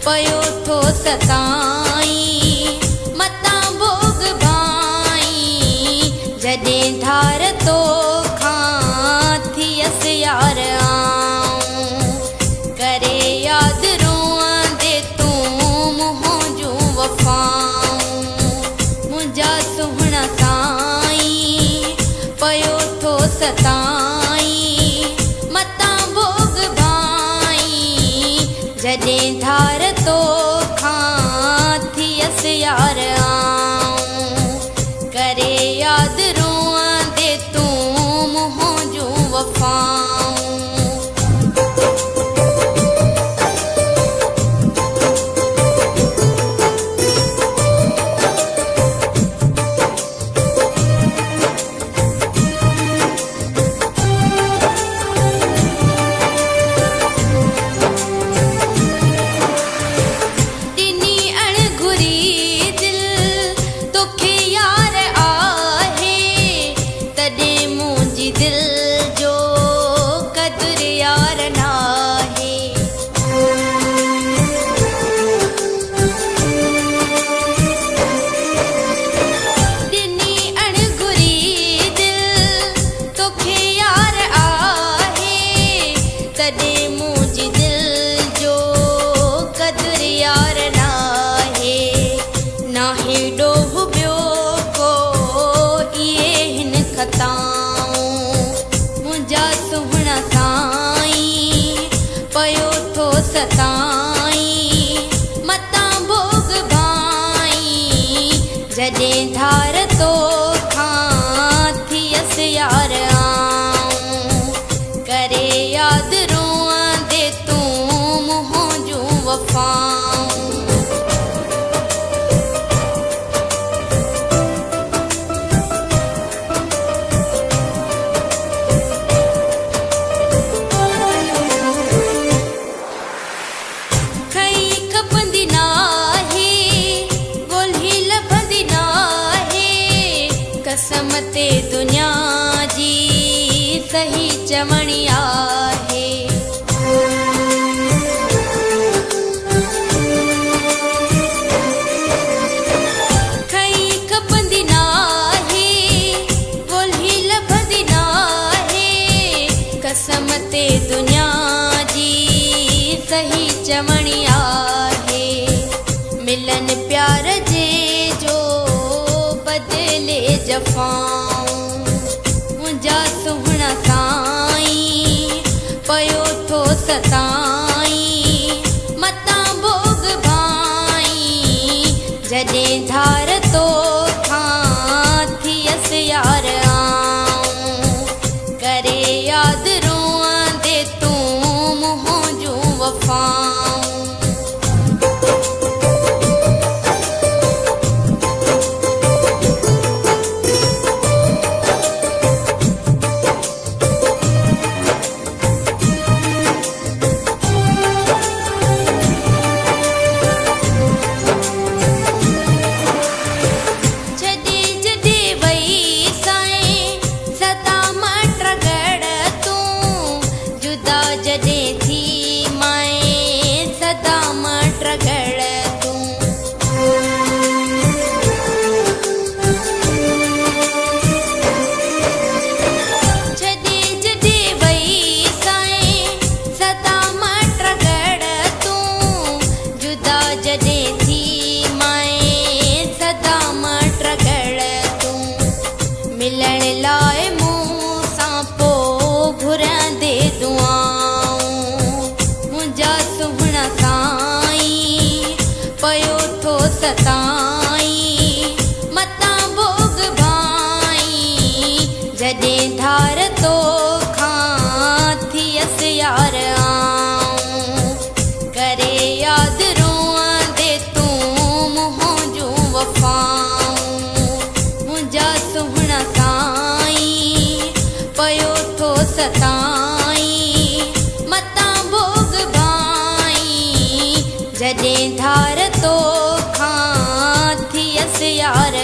पयो थो सताई मतां भोग भाई जॾहिं धार तो खां थियसि यार आऊं करे यादि रोअंदे तूं मुंहों जूं वफ़ाऊं मुंहिंजा सुहिणा साईं पयो थो सताई मतां भोग भाई जॾहिं धार तो खां थियसि यार आऊं करे यादि रोअंदे तूं मुंहों जूं वफ़ाऊं मुंहिंजा सुहिणा साईं पयो थो सताई मतां भोग भाई जॾहिं धार तो खां थियसि यार आऊं करे यादि रोअंदे तूं मुंहों जूं वफ़ाऊं कसम ते दुनिया जी सही चवणी आहे खई खपंदी नाहे ॻोल्ही लभंदी नाहे कसम ते दुनिया जी सही चवणी आहे मिलन प्यार जे जो बदले जफ़ाऊं मुंहिंजा सुहिणा साईं पयो थो सताई मतां भोग भाई जॾहिं धार तो खां थियसि यार आऊं करे यादि रोअंदे तूं मुंहों जूं वफ़ाऊं जॾहिं थी माए सदा मटगड़ तूं जॾहिं वई साईं सदा मटगड़ तूं जुदा जॾहिं थी माए सदा मटगड़ तूं मिलण लाइ मूं सां पोइ घुरंदे दुआऊं मुंहिंजा सुहिणा साईं पयो थो सताई मतां भोग भाई जॾहिं धार तो खां थियसि यार आऊं करे यादि रोअंदे तूं मुंहों जूं वफ़ाऊं मुंहिंजा सुहिणा साईं पयो थो सताई मतां भोग भाई जॾहिं धार तो खां थियसि यार